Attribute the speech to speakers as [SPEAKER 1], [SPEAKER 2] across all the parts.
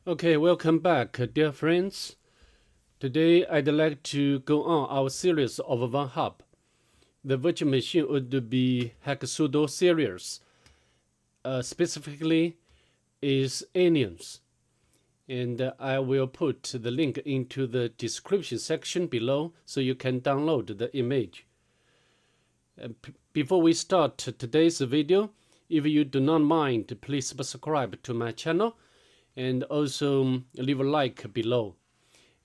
[SPEAKER 1] Okay, welcome back, dear friends. Today I'd like to go on our series of Vulnhub. The virtual machine would be Hacksudo series. Specifically is aliens. And I will put the link into the description section below so you can download the image. Before we start today's video, if you do not mind, please subscribe to my channel and also leave a like below.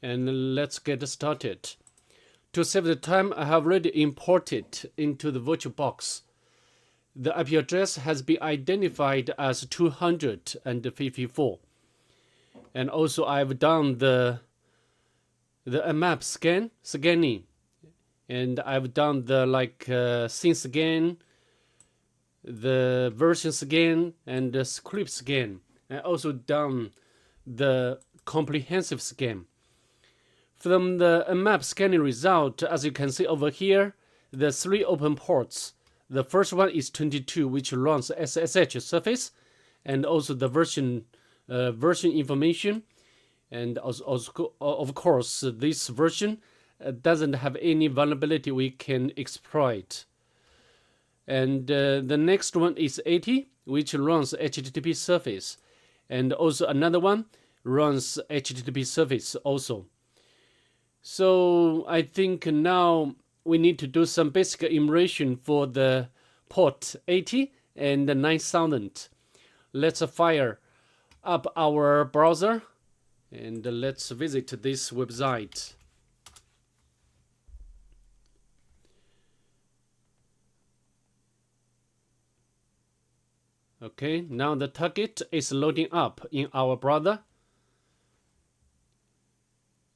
[SPEAKER 1] And let's get started. To save the time, I have already imported into the VirtualBox. The IP address has been identified as 254. And also I've done the map scanning. And I've done the scene scan, the version scan, and the script scan. And also done the comprehensive scan. From the map scanning result, as you can see over here, the three open ports. The first one is 22, which runs SSH surface, and also the version information. And also, of course, this version doesn't have any vulnerability we can exploit. And the next one is 80, which runs HTTP surface. And also another one runs HTTP surface also. So I think now we need to do some basic enumeration for the port 80 and the 9000. Let's fire up our browser and let's visit this website. Okay, now the target is loading up in our browser.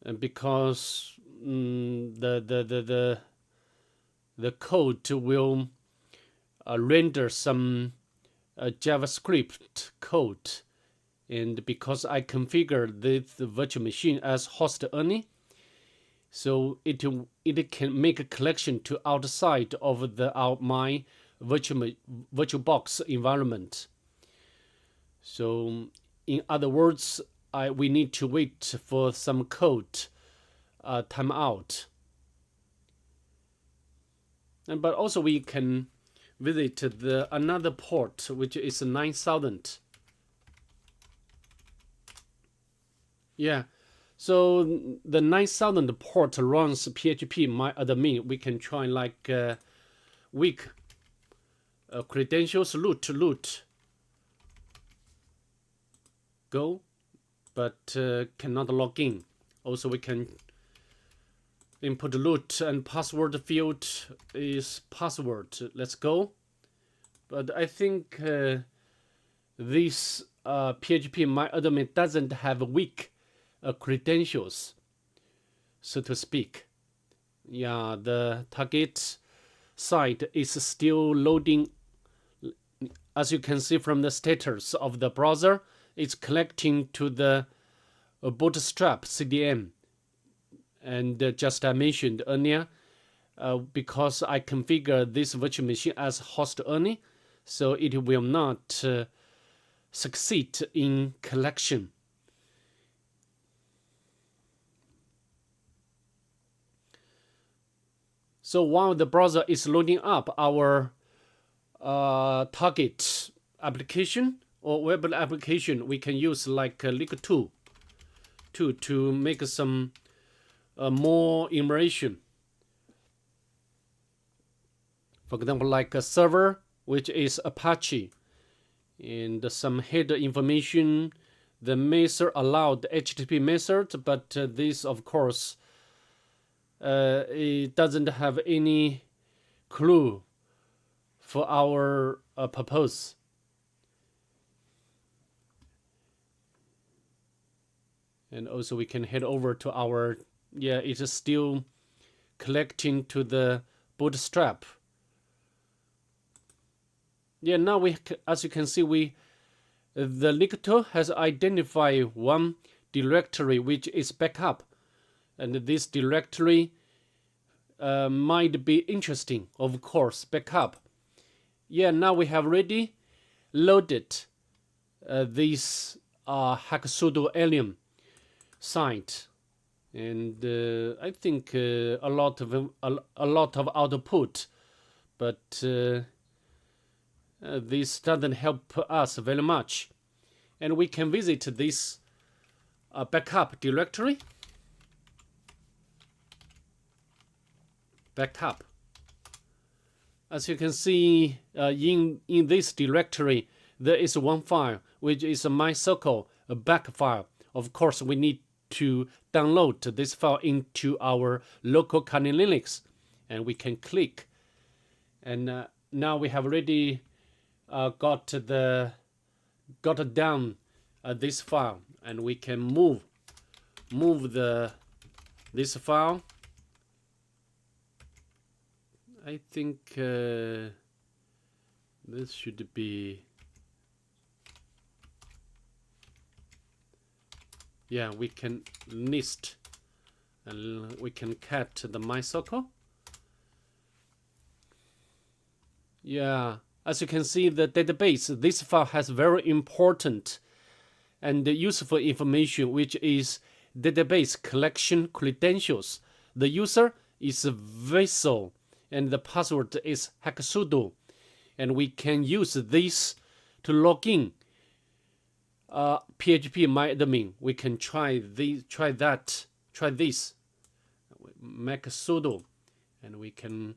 [SPEAKER 1] And because the code will render some JavaScript code, and because I configured the virtual machine as host only, so it can make a connection to outside of my VirtualBox environment. So in other words, we need to wait for some code timeout. But also we can visit another port, which is 9000. Yeah, so the 9000 port runs phpmyadmin. We can try like weak credentials root go, but cannot log in. Also, we can input root and password field is password. Let's go. But I think this phpmyadmin doesn't have weak credentials, so to speak. Yeah, the target site is still loading. As you can see from the status of the browser, it's connecting to the Bootstrap CDN. And just I mentioned earlier, because I configure this virtual machine as host only, so it will not succeed in collection. So while the browser is loading up our target application or web application, we can use like Lick2 to make some more enumeration. For example, like a server, which is Apache, and some header information. The method allowed HTTP method, but this, of course, it doesn't have any clue for our purpose. And also we can head over to our, it is still collecting to the Bootstrap. Now as you can see, the Lick2 has identified one directory which is backup, and this directory might be interesting. Of course, backup. Now we have already loaded this Hacksudo alien site, and I think a lot of output, but this doesn't help us very much. And we can visit this backup directory. Backup. As you can see, in this directory, there is one file, which is a MySQL back file. Of course, we need to download this file into our local kernel Linux, and we can click. And now we have already got down this file, and we can move this file. I think this should be, yeah, we can list and we can cat the MySQL. Yeah, as you can see, the database, this file has very important and useful information, which is database collection credentials. The user is Vessel, and the password is Hacksudo, and we can use this to log in phpmyadmin. We can try this make sudo, and we can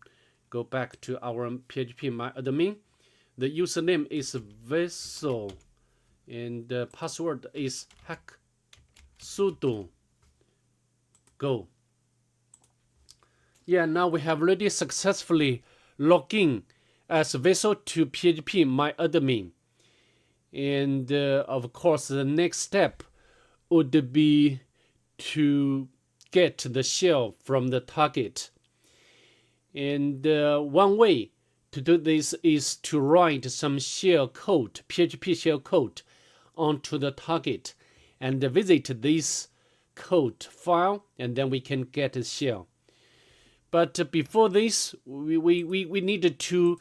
[SPEAKER 1] go back to our phpmyadmin. The username is Vessel, and the password is Hacksudo. Go. Yeah, now we have already successfully logged in as Vessel to phpmyadmin. And of course, the next step would be to get the shell from the target. And one way to do this is to write some shell code, PHP shell code, onto the target and visit this code file, and then we can get a shell. But before this, we needed to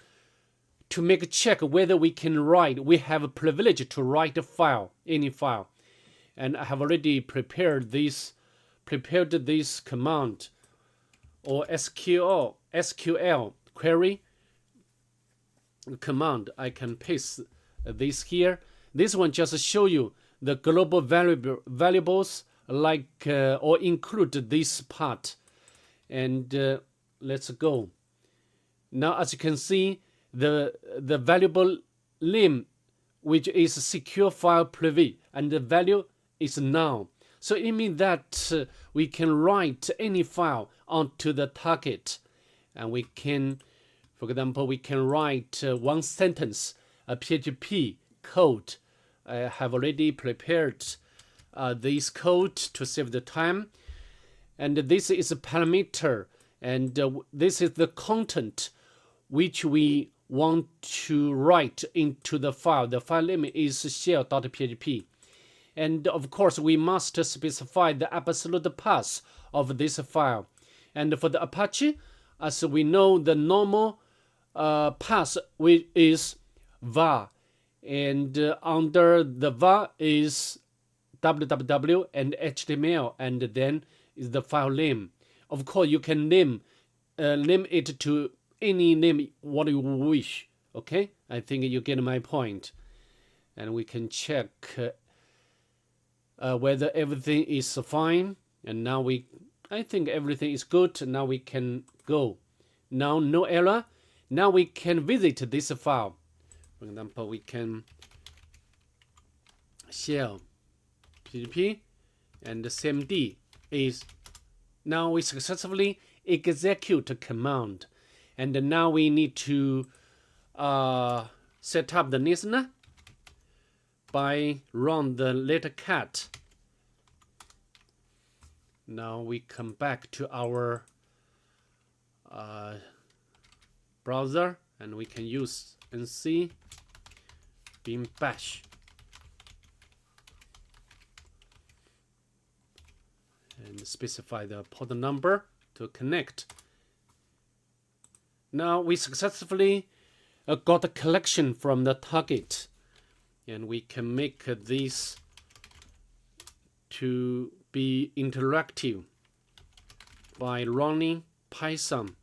[SPEAKER 1] make a check whether we can write. We have a privilege to write a file, any file, and I have already prepared this command or SQL query command. I can paste this here. This one just show you the global variables like or include this part. And let's go. Now, as you can see, the variable name, which is secure file private, and the value is null. So it means that we can write any file onto the target, and we can, for example, we can write one sentence, a PHP code. I have already prepared this code to save the time. And this is a parameter, and this is the content which we want to write into the file. The file name is shell.php. And of course, we must specify the absolute path of this file. And for the Apache, as we know, the normal path is var. And under the var is www and HTML, and then is the file name. Of course, you can name it to any name what you wish. Okay, I think you get my point. And we can check whether everything is fine. And now I think everything is good. Now we can go. Now no error. Now we can visit this file. For example, we can shell PHP and cmd is now we successfully execute a command, and now we need to set up the listener by run the letter cat. Now we come back to our browser, and we can use nc bin bash. And specify the port number to connect. Now we successfully got a collection from the target, and we can make this to be interactive by running Python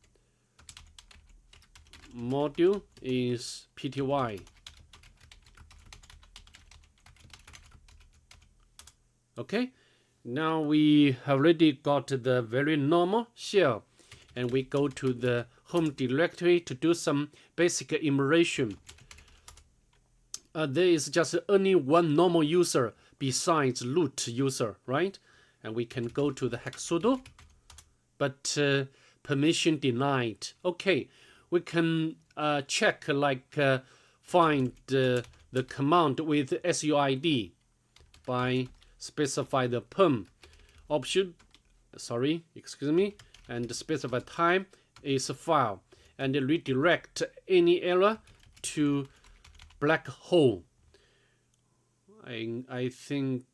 [SPEAKER 1] module is pty. Okay, now we have already got the very normal shell, and we go to the home directory to do some basic enumeration. There is just only one normal user besides root user, right? And we can go to the Hacksudo, but permission denied. Okay, we can check, like find the command with SUID by specify the perm option, and specify time is a file, and redirect any error to black hole. I think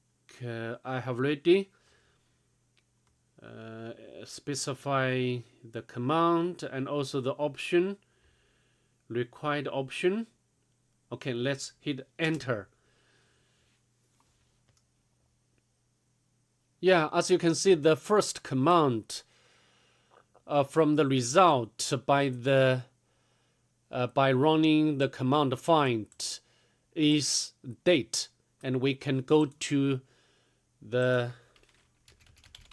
[SPEAKER 1] I have already specify the command and also the option, required option. Okay, let's hit enter. Yeah, as you can see, the first command from the result by running the command find is date, and we can go to the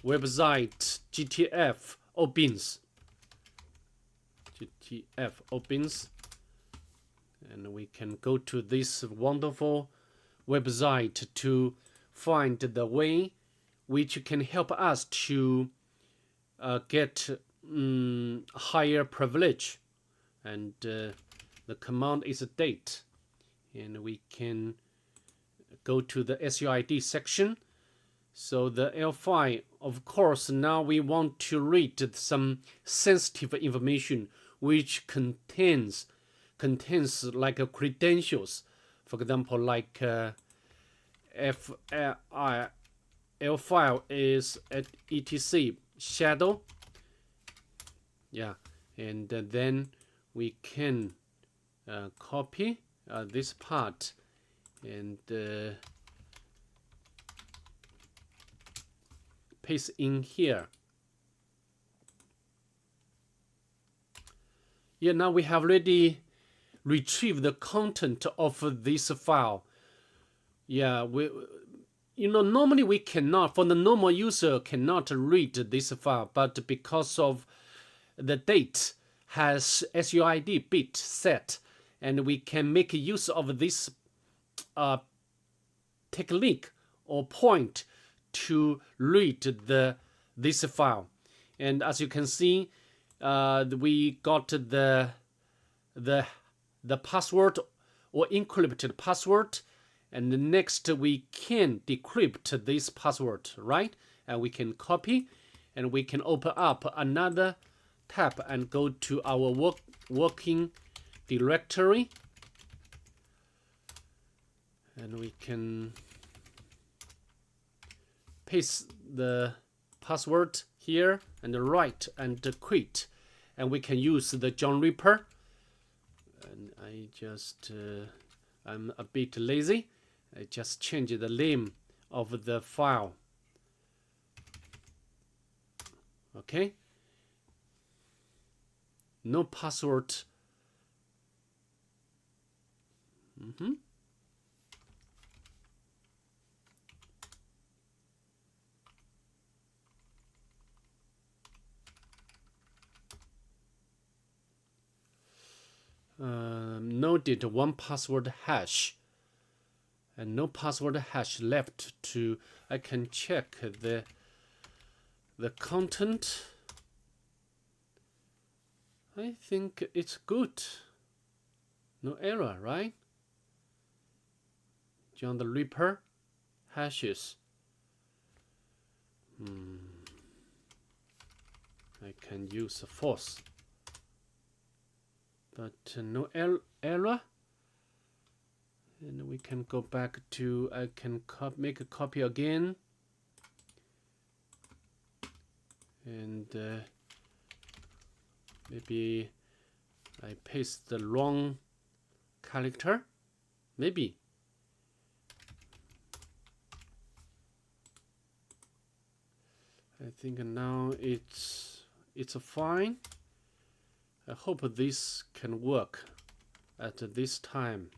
[SPEAKER 1] website GTF opens, and we can go to this wonderful website to find the way which can help us to get higher privilege. And the command is a date, and we can go to the SUID section. So the L file, of course, now we want to read some sensitive information which contains like credentials. For example, like L file is at etc shadow. Yeah, and then we can copy this part and paste in here. Yeah, now we have already retrieved the content of this file. Yeah, normally we cannot, for the normal user, cannot read this file, but because of the date has SUID bit set, and we can make use of this technique or point to read this file. And as you can see, we got the password or encrypted password, and next we can decrypt this password, right? And we can copy, and we can open up another tab and go to our working directory, and we can paste the password here and write and quit, and we can use the John Reaper. And I just I'm a bit lazy. I just change the name of the file. Okay, no password. Noted one password hash, and no password hash left to. I can check the content. I think it's good. No error, right? John the Reaper hashes. I can use false, but no error. And we can go back to, I can make a copy again, and maybe I paste the wrong character, maybe. I think now it's fine. I hope this can work at this time.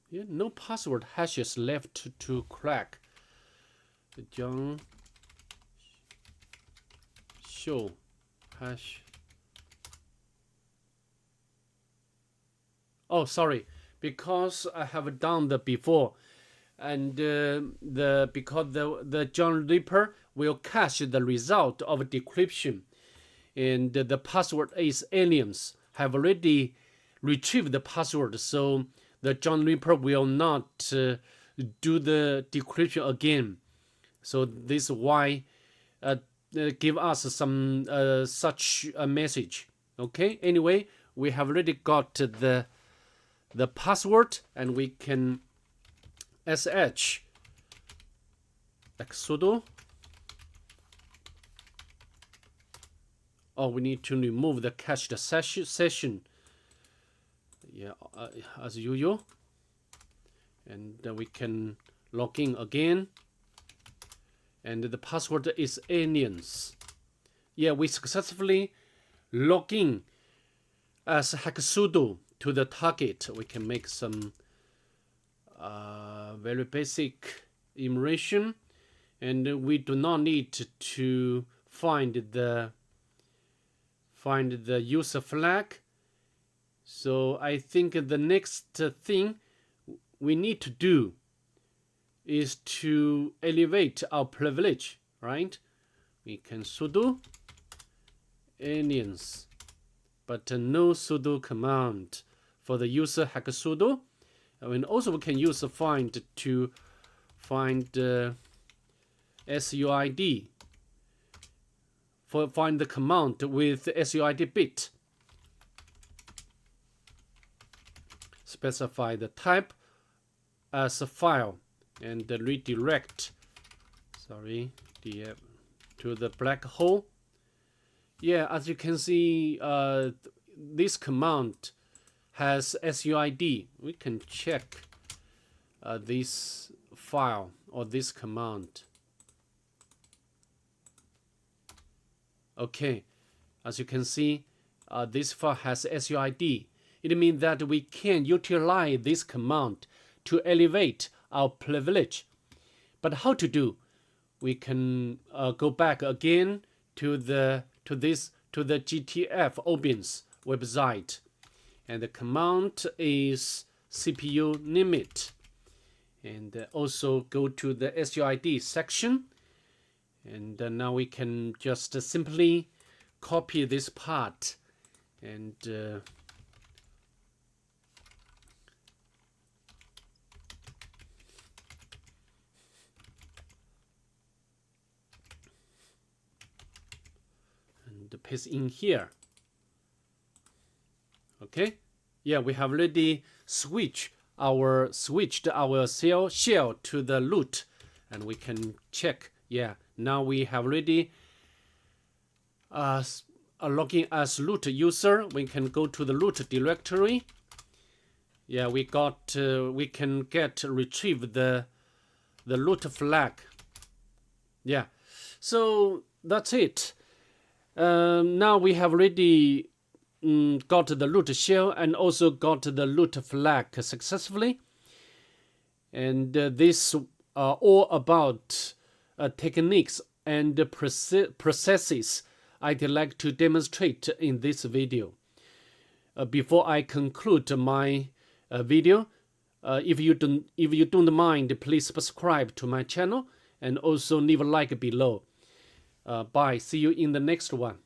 [SPEAKER 1] Yeah, no password hashes left to crack. John show hash. Oh, sorry, because I have done that before, and because the John Ripper will cache the result of decryption, and the password is aliens have already retrieved the password, so the John Ripper will not do the decryption again. So this is why give us some such a message. Okay. Anyway, we have already got the password, and we can sh Hacksudo. Oh, we need to remove the cached session. Yeah, as usual. And then we can log in again. And the password is aliens. Yeah, we successfully log in as Hacksudo to the target. We can make some very basic enumeration, and we do not need to find the user flag. So I think the next thing we need to do is to elevate our privilege, right? We can sudo aliens, but no sudo command for the user Hacksudo. And also we can use find to find SUID, for find the command with the SUID bit. Specify the type as a file and redirect to the black hole. Yeah, as you can see, this command has SUID. We can check this file or this command. Okay, as you can see, this file has SUID. It means that we can utilize this command to elevate our privilege. But how to do? We can go back again to the GTF Obins website, and the command is CPU limit, and also go to the SUID section, and now we can just simply copy this part and paste in here. Okay, yeah, we have already switched our shell to the root, and we can check. Yeah, now we have already logging as root user. We can go to the root directory. Yeah, we can retrieve the root flag. Yeah, so that's it. Now we have already got the root shell and also got the root flag successfully. And this are all about techniques and processes I'd like to demonstrate in this video. Before I conclude my video, if you don't mind, please subscribe to my channel and also leave a like below. Bye. See you in the next one.